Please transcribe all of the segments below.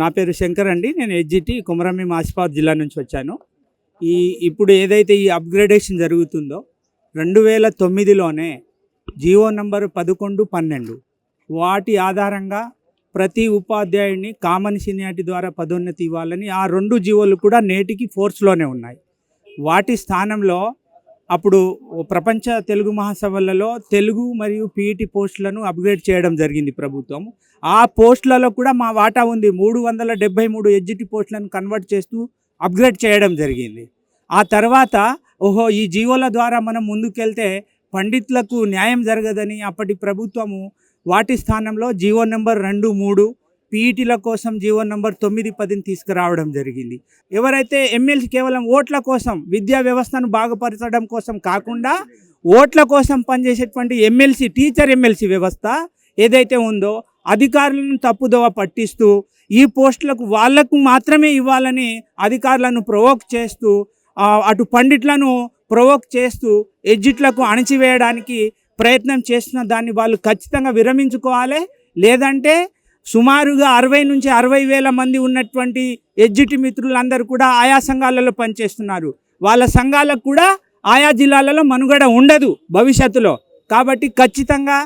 నా పేరు శంకర్ అండి. నేను హెచ్జిటి కొమరంభీం ఆసిఫాబాద్ జిల్లా నుంచి వచ్చాను. ఇప్పుడు ఏదైతే ఈ అప్గ్రేడేషన్ జరుగుతుందో 2009లోనే జీవో నంబర్ 11, 12 వాటి ఆధారంగా ప్రతి ఉపాధ్యాయుడిని కామన్ సీనియారిటీ ద్వారా పదోన్నతి ఇవ్వాలని ఆ 2 జీవోలు కూడా నేటికి ఫోర్స్లోనే ఉన్నాయి. వాటి స్థానంలో అప్పుడు ప్రపంచ తెలుగు మహాసభలలో తెలుగు మరియు పీఈటీ పోస్టులను అప్గ్రేడ్ చేయడం జరిగింది ప్రభుత్వం. ఆ పోస్టులలో కూడా మా వాటా ఉంది. 373 హెచ్జిటి పోస్టులను కన్వర్ట్ చేస్తూ అప్గ్రేడ్ చేయడం జరిగింది. ఆ తర్వాత ఈ జీవోల ద్వారా మనం ముందుకెళ్తే పండితులకు న్యాయం జరగదని అప్పటి ప్రభుత్వము వాటి స్థానంలో జీవో నెంబర్ 2, 3 పీఈటీల కోసం జీవో నెంబర్ 9, 10 తీసుకురావడం జరిగింది. ఎవరైతే ఎమ్మెల్సీ కేవలం ఓట్ల కోసం విద్యా వ్యవస్థను బాగుపరచడం కోసం కాకుండా ఓట్ల కోసం పనిచేసేటువంటి ఎమ్మెల్సీ టీచర్ ఎమ్మెల్సీ వ్యవస్థ ఏదైతే ఉందో అధికారులను తప్పుదోవ పట్టిస్తూ ఈ పోస్టులకు వాళ్లకు మాత్రమే ఇవ్వాలని అధికారులను ప్రొవోక్ చేస్తూ అటు పండిట్లను ప్రొవోక్ చేస్తూ ఎగ్జిట్లకు అణచివేయడానికి ప్రయత్నం చేస్తున్న దాన్ని వాళ్ళు ఖచ్చితంగా విరమించుకోవాలి. లేదంటే సుమారుగా 60 నుంచి 60 వేల మంది ఉన్నటువంటి ఎగ్జిట్ మిత్రులందరూ కూడా ఆయా సంఘాలలో పనిచేస్తున్నారు. వాళ్ళ సంఘాలకు కూడా ఆయా జిల్లాలలో మనుగడ ఉండదు భవిష్యత్తులో. కాబట్టి ఖచ్చితంగా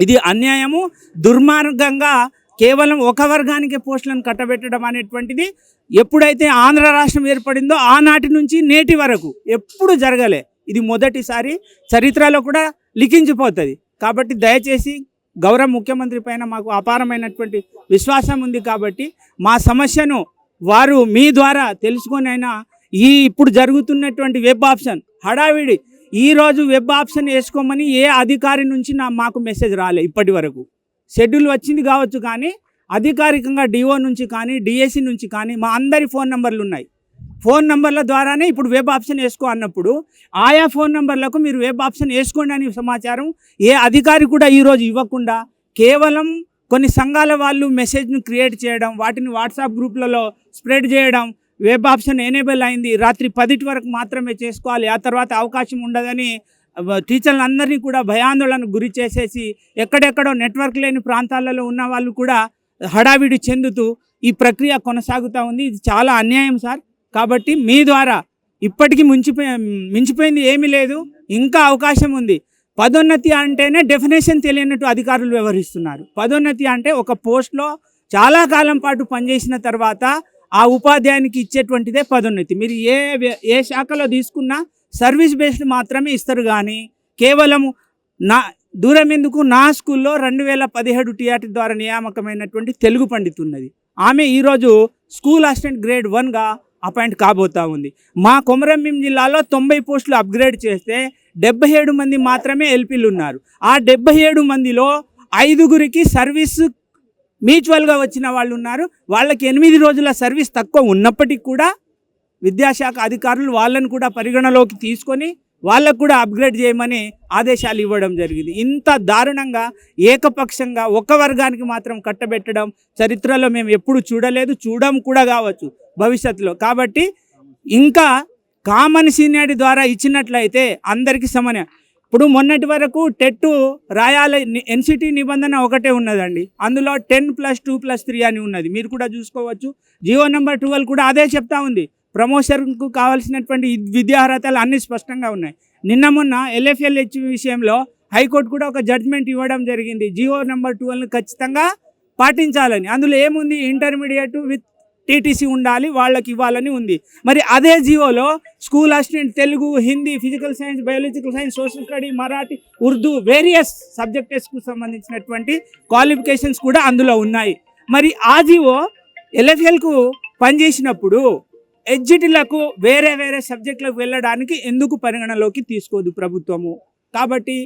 ఇది అన్యాయము, దుర్మార్గంగా కేవలం ఒక వర్గానికి పోస్టులను కట్టబెట్టడం అనేటువంటిది ఎప్పుడైతే ఆంధ్ర రాష్ట్రం ఏర్పడిందో ఆనాటి నుంచి నేటి వరకు ఎప్పుడు జరగలే. ఇది మొదటిసారి, చరిత్రలో కూడా లిఖించిపోతుంది. కాబట్టి దయచేసి గౌరవ ముఖ్యమంత్రి పైన మాకు అపారమైనటువంటి విశ్వాసం ఉంది. కాబట్టి మా సమస్యను వారు మీ ద్వారా తెలుసుకొని అయినా ఇప్పుడు జరుగుతున్నటువంటి వెబ్ ఆప్షన్ హడావిడి, ఈరోజు వెబ్ ఆప్షన్ వేసుకోమని ఏ అధికారి నుంచి మాకు మెసేజ్ రాలే. ఇప్పటి వరకు షెడ్యూల్ వచ్చింది కావచ్చు, కానీ అధికారికంగా డిఓ నుంచి కానీ డిఎస్సి నుంచి కానీ మా అందరి ఫోన్ నెంబర్లు ఉన్నాయి. ఫోన్ నెంబర్ల ద్వారానే ఇప్పుడు వెబ్ ఆప్షన్ వేసుకో అన్నప్పుడు ఆయా ఫోన్ నెంబర్లకు మీరు వెబ్ ఆప్షన్ వేసుకోండి అని సమాచారం ఏ అధికారి కూడా ఈరోజు ఇవ్వకుండా కేవలం కొన్ని సంఘాల వాళ్ళు మెసేజ్ను క్రియేట్ చేయడం, వాటిని వాట్సాప్ గ్రూప్లలో స్ప్రెడ్ చేయడం, వెబ్ ఆప్షన్ ఎనేబుల్ అయింది, రాత్రి 10 వరకు మాత్రమే చేసుకోవాలి, ఆ తర్వాత అవకాశం ఉండదని టీచర్లందరినీ కూడా భయాందోళనకు గురి చేసేసి ఎక్కడెక్కడో నెట్వర్క్ లేని ప్రాంతాలలో ఉన్న వాళ్ళు కూడా హడావిడి చెందుతూ ఈ ప్రక్రియ కొనసాగుతూ ఉంది. ఇది చాలా అన్యాయం సార్. కాబట్టి మీ ద్వారా ఇప్పటికీ మించిపోయింది ఏమీ లేదు, ఇంకా అవకాశం ఉంది. పదోన్నతి అంటేనే డెఫినేషన్ తెలియనట్టు అధికారులు వ్యవహరిస్తున్నారు. పదోన్నతి అంటే ఒక పోస్ట్లో చాలా కాలం పాటు పనిచేసిన తర్వాత ఆ ఉపాధ్యాయునికి ఇచ్చేటువంటిదే పదోన్నతి. మీరు ఏ శాఖలో తీసుకున్నా సర్వీస్ బేస్డ్ మాత్రమే ఇస్తారు. కానీ కేవలం దూరం ఎందుకు, నా స్కూల్లో 2017 టీఆర్టీ ద్వారా నియామకమైనటువంటి తెలుగు పండితు ఉన్నది. ఆమె ఈరోజు స్కూల్ అసిస్టెంట్ గ్రేడ్ 1గా అపాయింట్ కాబోతూ ఉంది. మా కొమరంభీం జిల్లాలో 90 పోస్టులు అప్గ్రేడ్ చేస్తే 77 మంది మాత్రమే ఎల్పీలు ఉన్నారు. ఆ 77 మందిలో 5గురికి సర్వీస్ మ్యూచువల్గా వచ్చిన వాళ్ళు ఉన్నారు. వాళ్ళకి 8 రోజుల సర్వీస్ తక్కువ ఉన్నప్పటికీ కూడా విద్యాశాఖ అధికారులు వాళ్ళని కూడా పరిగణలోకి తీసుకొని వాళ్ళకు కూడా అప్గ్రేడ్ చేయమని ఆదేశాలు ఇవ్వడం జరిగింది. ఇంత దారుణంగా ఏకపక్షంగా ఒక వర్గానికి మాత్రం కట్టబెట్టడం చరిత్రలో మేము ఎప్పుడు చూడలేదు, చూడం కూడా కావచ్చు భవిష్యత్తులో. కాబట్టి ఇంకా కామన్ సీనియారిటీ ద్వారా ఇచ్చినట్లయితే అందరికీ సమానం. ఇప్పుడు మొన్నటి వరకు టెట్ రాయాలి, ఎన్సిటీ నిబంధన ఒకటే ఉన్నదండి. అందులో 10+2+3 అని ఉన్నది, మీరు కూడా చూసుకోవచ్చు. జీవో నెంబర్ 12 కూడా అదే చెప్తా ఉంది. ప్రమోషన్కు కావాల్సినటువంటి విద్యార్హతలు అన్నీ స్పష్టంగా ఉన్నాయి. మొన్న LFLH విషయంలో హైకోర్టు కూడా ఒక జడ్జ్మెంట్ ఇవ్వడం జరిగింది. జీవో నెంబర్ 12 ఖచ్చితంగా పాటించాలని. అందులో ఏముంది, ఇంటర్మీడియట్ విత్ టీటీసీ ఉండాలి, వాళ్ళకి ఇవ్వాలని ఉంది. మరి అదే జీవోలో school assistant Telugu, Hindi, physical science, biological science, social study, Marathi, Urdu various సబ్జెక్ట్స్కు సంబంధించినటువంటి క్వాలిఫికేషన్స్ కూడా అందులో ఉన్నాయి. మరి ఆ జీవో LFLకు పనిచేసినప్పుడు ఎగ్జిట్లకు వేరే సబ్జెక్టులకు వెళ్ళడానికి ఎందుకు పరిగణలోకి తీసుకోదు ప్రభుత్వము? కాబట్టి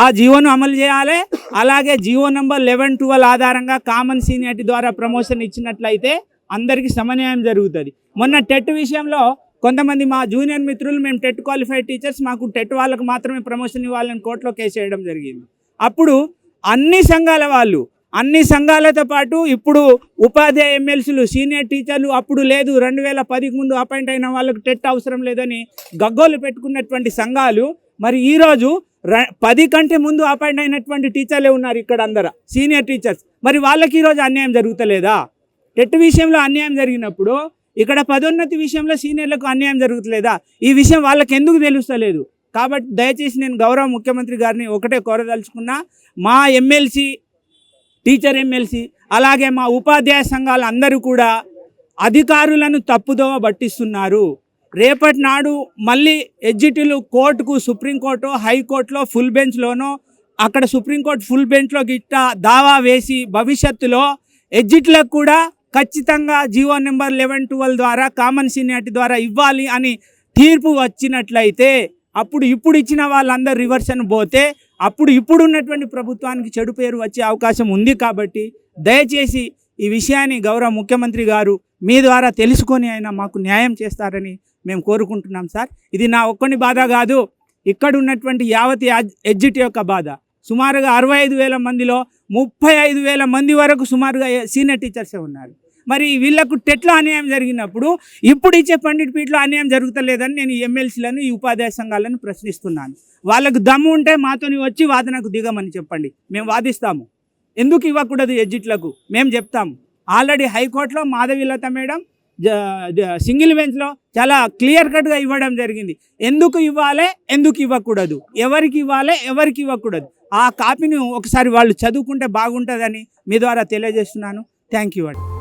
ఆ జీవోను అమలు చేయాలి. అలాగే జీవో నెంబర్ 11, 12 ఆధారంగా కామన్ సీనియారిటీ ద్వారా ప్రమోషన్ ఇచ్చినట్లయితే అందరికీ సమన్యాయం జరుగుతుంది. మొన్న టెట్ విషయంలో కొంతమంది మా జూనియర్ మిత్రులు, మేము టెట్ క్వాలిఫైడ్ టీచర్స్, మాకు టెట్ వాళ్ళకు మాత్రమే ప్రమోషన్ ఇవ్వాలని కోర్టులో కేసు వేయడం జరిగింది. అప్పుడు అన్ని సంఘాల వాళ్ళు, అన్ని సంఘాలతో పాటు ఇప్పుడు ఉపాధ్యాయ ఎమ్మెల్సీలు, సీనియర్ టీచర్లు అప్పుడు లేదు, 2010కు ముందు అపాయింట్ అయిన వాళ్ళకు టెట్ అవసరం లేదని గగ్గోలు పెట్టుకున్నటువంటి సంఘాలు మరి ఈరోజు 10 కంటే ముందు అపాయింట్ అయినటువంటి టీచర్లే ఉన్నారు ఇక్కడ అందరూ సీనియర్ టీచర్స్. మరి వాళ్ళకి ఈరోజు అన్యాయం జరుగుతలేదా? టెట్ విషయంలో అన్యాయం జరిగినప్పుడు ఇక్కడ పదోన్నతి విషయంలో సీనియర్లకు అన్యాయం జరుగుతలేదా? ఈ విషయం వాళ్ళకి ఎందుకు తెలుస్తలేదు? కాబట్టి దయచేసి నేను గౌరవ ముఖ్యమంత్రి గారిని ఒకటే కోరదలుచుకున్నా, మా ఎమ్మెల్సీ, టీచర్ ఎమ్మెల్సీ, అలాగే మా ఉపాధ్యాయ సంఘాలు అందరూ కూడా అధికారులను తప్పుదోవ పట్టిస్తున్నారు. రేపటి నాడు మళ్ళీ ఎడ్జిటీలు కోర్టుకు, సుప్రీంకోర్టు, హైకోర్టులో ఫుల్ బెంచ్లోనో, అక్కడ సుప్రీంకోర్టు ఫుల్ బెంచ్లో గిట్ట దావా వేసి భవిష్యత్తులో ఎడ్జిట్లకు కూడా ఖచ్చితంగా జీవో నెంబర్ 11-12 ద్వారా కామన్ సీనియారిటీ ద్వారా ఇవ్వాలి అని తీర్పు వచ్చినట్లయితే అప్పుడు ఇప్పుడు ఇచ్చిన వాళ్ళందరూ రివర్షన్ పోతే అప్పుడు ఇప్పుడున్నటువంటి ప్రభుత్వానికి చెడు పేరు వచ్చే అవకాశం ఉంది. కాబట్టి దయచేసి ఈ విషయాన్ని గౌరవ ముఖ్యమంత్రి గారు మీ ద్వారా తెలుసుకొని అయినా మాకు న్యాయం చేస్తారని మేము కోరుకుంటున్నాం సార్. ఇది నా ఒక్కని బాధ కాదు, ఇక్కడ ఉన్నటువంటి యావత్ ఎడ్జిట్ యొక్క బాధ. సుమారుగా 65,000 మందిలో 35,000 మంది వరకు సుమారుగా సీనియర్ టీచర్సే ఉన్నారు. మరి వీళ్ళకు టెట్లో అన్యాయం జరిగినప్పుడు ఇప్పుడు ఇచ్చే పండిట్ పీఠలో అన్యాయం జరుగుతలేదని నేను ఈ ఎమ్మెల్సీలను, ఈ ఉపాధ్యాయ సంఘాలను ప్రశ్నిస్తున్నాను. వాళ్ళకు దమ్ము ఉంటే మాతోని వచ్చి వాదనకు దిగమని చెప్పండి, మేము వాదిస్తాము. ఎందుకు ఇవ్వకూడదు ఎడ్జిట్లకు మేము చెప్తాము. ఆల్రెడీ హైకోర్టులో మాధవీలత మేడం సింగిల్ బెంచ్లో చాలా క్లియర్ కట్గా ఇవ్వడం జరిగింది. ఎందుకు ఇవ్వాలి, ఎందుకు ఇవ్వకూడదు, ఎవరికి ఇవ్వాలి, ఎవరికి ఇవ్వకూడదు, ఆ కాపీని ఒకసారి వాళ్ళు చదువుకుంటే బాగుంటుందని మీ ద్వారా తెలియజేస్తున్నాను. థ్యాంక్ యూ అండి.